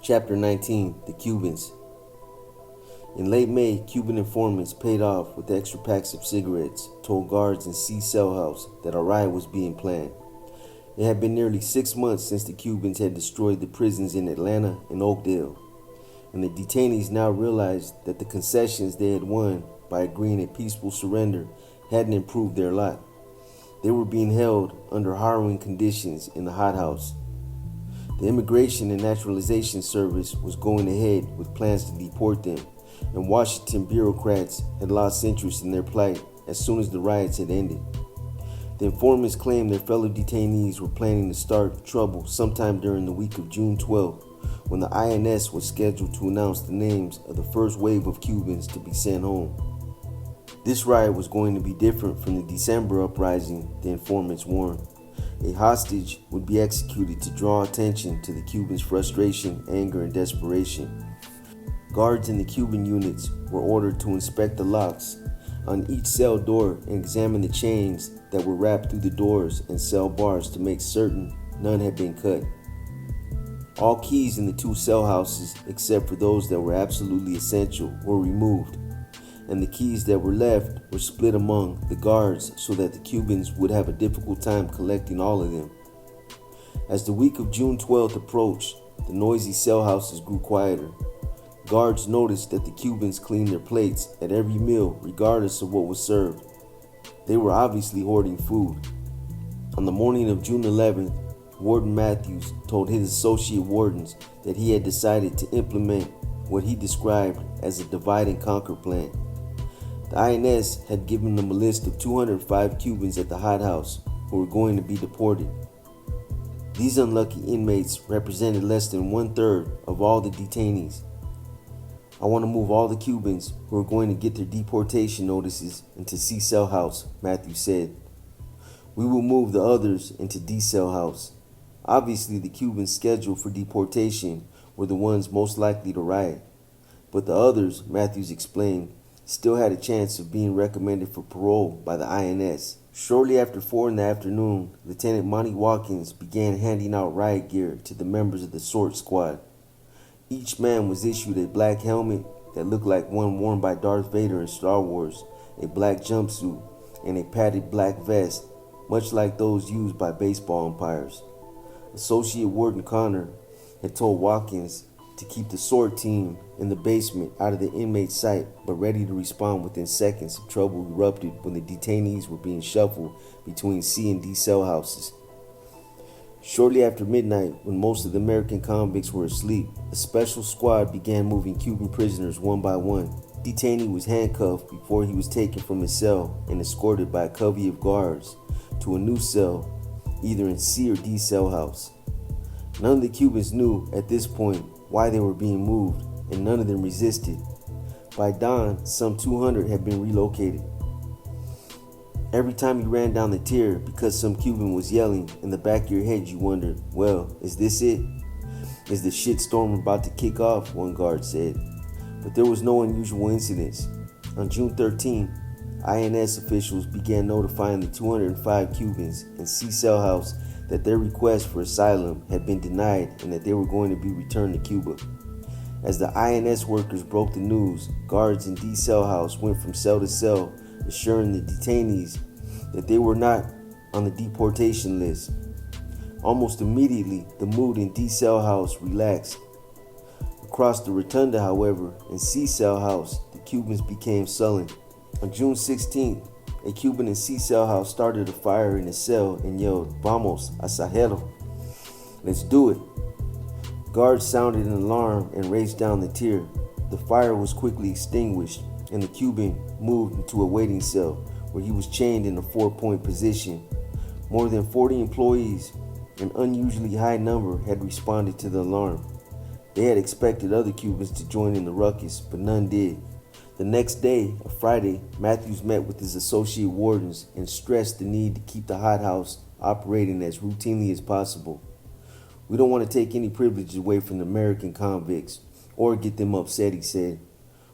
Chapter 19, The Cubans. In late May, Cuban informants paid off with extra packs of cigarettes, told guards in C Cell House that a riot was being planned. It had been nearly 6 months since the Cubans had destroyed the prisons in Atlanta and Oakdale, and the detainees now realized that the concessions they had won by agreeing a peaceful surrender hadn't improved their lot. They were being held under harrowing conditions in the hothouse. The Immigration and Naturalization Service was going ahead with plans to deport them, and Washington bureaucrats had lost interest in their plight as soon as the riots had ended. The informants claimed their fellow detainees were planning to start trouble sometime during the week of June 12th, when the INS was scheduled to announce the names of the first wave of Cubans to be sent home. This riot was going to be different from the December uprising, the informants warned. A hostage would be executed to draw attention to the Cubans' frustration, anger, and desperation. Guards in the Cuban units were ordered to inspect the locks on each cell door and examine the chains that were wrapped through the doors and cell bars to make certain none had been cut. All keys in the 2 cell houses, except for those that were absolutely essential, were removed, and the keys that were left were split among the guards so that the Cubans would have a difficult time collecting all of them. As the week of June 12th approached, the noisy cell houses grew quieter. Guards noticed that the Cubans cleaned their plates at every meal regardless of what was served. They were obviously hoarding food. On the morning of June 11th, Warden Matthews told his associate wardens that he had decided to implement what he described as a divide and conquer plan. The INS had given them a list of 205 Cubans at the hothouse who were going to be deported. These unlucky inmates represented less than 1/3 of all the detainees. "I want to move all the Cubans who are going to get their deportation notices into C Cell House," Matthews said. "We will move the others into D Cell House." Obviously, the Cubans scheduled for deportation were the ones most likely to riot, but the others, Matthews explained, still had a chance of being recommended for parole by the INS. Shortly after 4 in the afternoon, Lieutenant Monty Watkins began handing out riot gear to the members of the SORT squad. Each man was issued a black helmet that looked like one worn by Darth Vader in Star Wars, a black jumpsuit, and a padded black vest, much like those used by baseball umpires. Associate Warden Connor had told Watkins to keep the SORT team in the basement out of the inmate's sight, but ready to respond within seconds if trouble erupted when the detainees were being shuffled between C and D cell houses. Shortly after midnight, when most of the American convicts were asleep, a special squad began moving Cuban prisoners one by one. The detainee was handcuffed before he was taken from his cell and escorted by a covey of guards to a new cell, either in C or D cell house. None of the Cubans knew at this point why they were being moved, and none of them resisted. By dawn, some 200 had been relocated. Every time you ran down the tier because some Cuban was yelling, in the back of your head you wondered, well, is this it? Is the shitstorm about to kick off? One guard said. But there was no unusual incidents. On June 13, INS officials began notifying the 205 Cubans in C Cell House that their request for asylum had been denied and that they were going to be returned to Cuba. As the INS workers broke the news, guards in D Cell House went from cell to cell, assuring the detainees that they were not on the deportation list. Almost immediately, the mood in D Cell House relaxed. Across the rotunda, however, in C Cell House, the Cubans became sullen. On June 16th, a Cuban in C Cell House started a fire in his cell and yelled, "Vamos, asajero. Let's do it." Guards sounded an alarm and raced down the tier. The fire was quickly extinguished, and the Cuban moved into a waiting cell where he was chained in a 4-point position. More than 40 employees, an unusually high number, had responded to the alarm. They had expected other Cubans to join in the ruckus, but none did. The next day, a Friday, Matthews met with his associate wardens and stressed the need to keep the hothouse operating as routinely as possible. "We don't want to take any privileges away from the American convicts or get them upset," he said.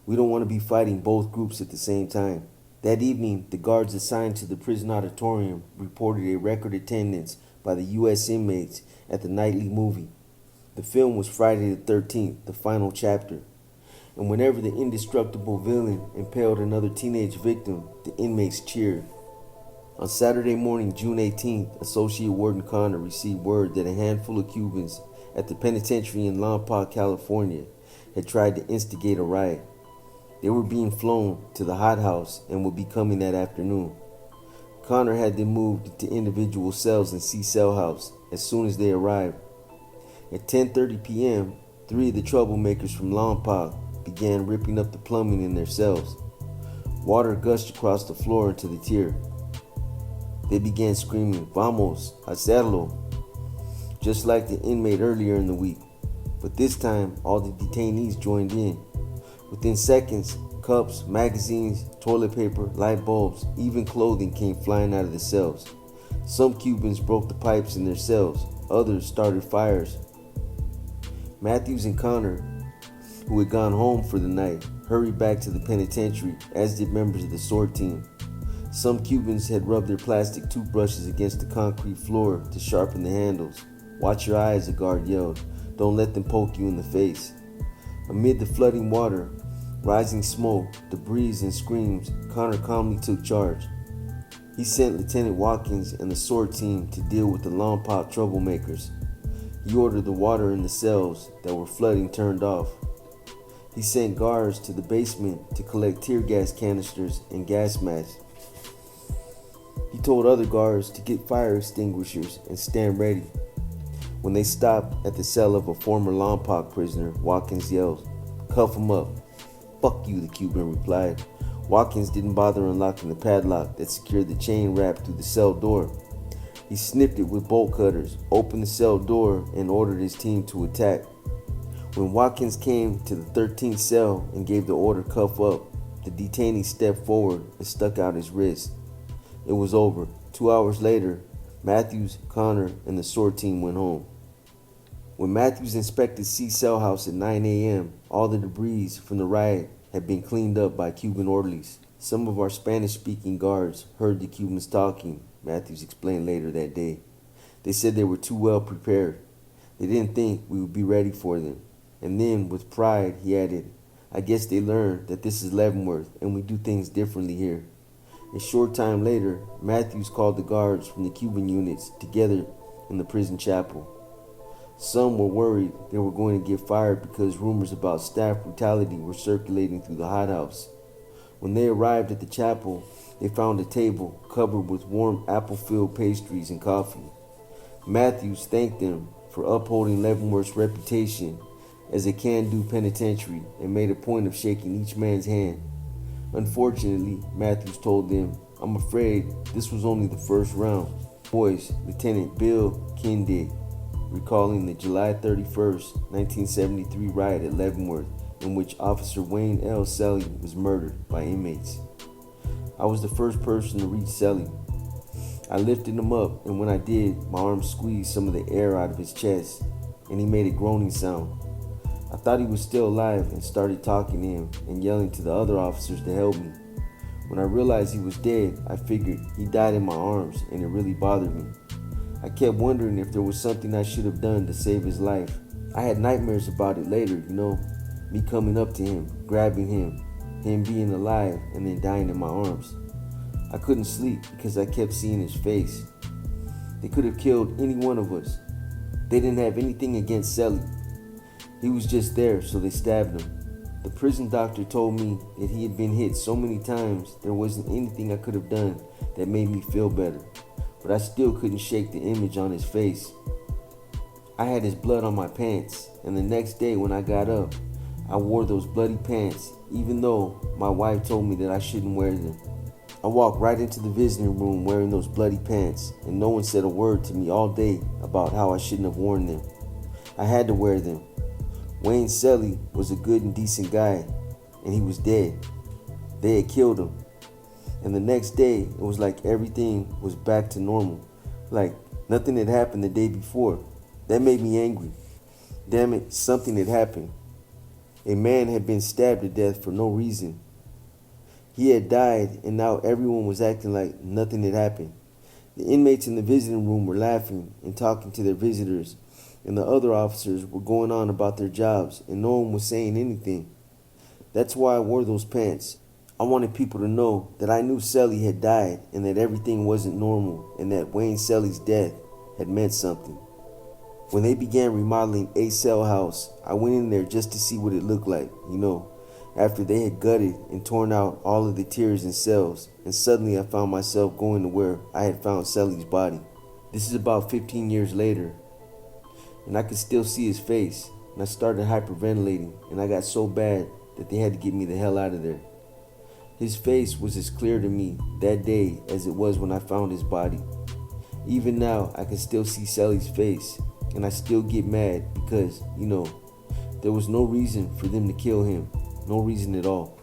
"We don't want to be fighting both groups at the same time." That evening, the guards assigned to the prison auditorium reported a record attendance by the U.S. inmates at the nightly movie. The film was Friday the 13th, the final chapter, and whenever the indestructible villain impaled another teenage victim, the inmates cheered. On Saturday morning, June 18th, Associate Warden Connor received word that a handful of Cubans at the penitentiary in Lompoc, California, had tried to instigate a riot. They were being flown to the hothouse and would be coming that afternoon. Connor had them moved to individual cells in C Cell House as soon as they arrived. At 10:30 p.m., 3 of the troublemakers from Lompoc began ripping up the plumbing in their cells. Water gushed across the floor into the tier. They began screaming, "Vamos, hacerlo," just like the inmate earlier in the week. But this time, all the detainees joined in. Within seconds, cups, magazines, toilet paper, light bulbs, even clothing came flying out of the cells. Some Cubans broke the pipes in their cells. Others started fires. Matthews and Connor, who had gone home for the night, hurried back to the penitentiary, as did members of the SWORD team. Some Cubans had rubbed their plastic toothbrushes against the concrete floor to sharpen the handles. "Watch your eyes," a guard yelled. "Don't let them poke you in the face." Amid the flooding water, rising smoke, debris, and screams, Connor calmly took charge. He sent Lieutenant Watkins and the SWORD team to deal with the Lompoc troublemakers. He ordered the water in the cells that were flooding turned off. He sent guards to the basement to collect tear gas canisters and gas masks. He told other guards to get fire extinguishers and stand ready. When they stopped at the cell of a former Lompoc prisoner, Watkins yelled, "Cuff him up." "Fuck you," the Cuban replied. Watkins didn't bother unlocking the padlock that secured the chain wrap through the cell door. He snipped it with bolt cutters, opened the cell door, and ordered his team to attack. When Watkins came to the 13th cell and gave the order "cuff up," the detainee stepped forward and stuck out his wrist. It was over. 2 hours later, Matthews, Connor, and the SWORD team went home. When Matthews inspected C Cell House at 9 a.m., all the debris from the riot had been cleaned up by Cuban orderlies. "Some of our Spanish-speaking guards heard the Cubans talking," Matthews explained later that day. "They said they were too well prepared. They didn't think we would be ready for them." And then, with pride, he added, "I guess they learned that this is Leavenworth and we do things differently here." A short time later, Matthews called the guards from the Cuban units together in the prison chapel. Some were worried they were going to get fired because rumors about staff brutality were circulating through the hothouse. When they arrived at the chapel, they found a table covered with warm apple-filled pastries and coffee. Matthews thanked them for upholding Leavenworth's reputation as a can-do penitentiary and made a point of shaking each man's hand. Unfortunately, Matthews told them, "I'm afraid this was only the first round." Boys, Lieutenant Bill Kindig, recalling the July 31st, 1973 riot at Leavenworth in which Officer Wayne L. Selly was murdered by inmates. "I was the first person to reach Selly. I lifted him up, and when I did, my arm squeezed some of the air out of his chest, and he made a groaning sound. I thought he was still alive and started talking to him and yelling to the other officers to help me. When I realized he was dead, I figured he died in my arms, and it really bothered me. I kept wondering if there was something I should have done to save his life. I had nightmares about it later, me coming up to him, grabbing him being alive, and then dying in my arms. I couldn't sleep because I kept seeing his face. They could have killed any one of us. They didn't have anything against Selly. He was just there, so they stabbed him. The prison doctor told me that he had been hit so many times there wasn't anything I could have done that made me feel better, but I still couldn't shake the image on his face. I had his blood on my pants, and the next day when I got up, I wore those bloody pants, even though my wife told me that I shouldn't wear them. I walked right into the visiting room wearing those bloody pants, and no one said a word to me all day about how I shouldn't have worn them. I had to wear them. Wayne Selly was a good and decent guy, and he was dead. They had killed him. And the next day, it was like everything was back to normal, like nothing had happened the day before. That made me angry. Damn it, something had happened. A man had been stabbed to death for no reason. He had died, and now everyone was acting like nothing had happened. The inmates in the visiting room were laughing and talking to their visitors, and the other officers were going on about their jobs and no one was saying anything. That's why I wore those pants. I wanted people to know that I knew Selly had died and that everything wasn't normal and that Wayne Selly's death had meant something. When they began remodeling a cell house, I went in there just to see what it looked like, after they had gutted and torn out all of the tiers and cells, and suddenly I found myself going to where I had found Selly's body. This is about 15 years later, and I could still see his face, and I started hyperventilating, and I got so bad that they had to get me the hell out of there. His face was as clear to me that day as it was when I found his body. Even now, I can still see Selly's face, and I still get mad because, there was no reason for them to kill him. No reason at all.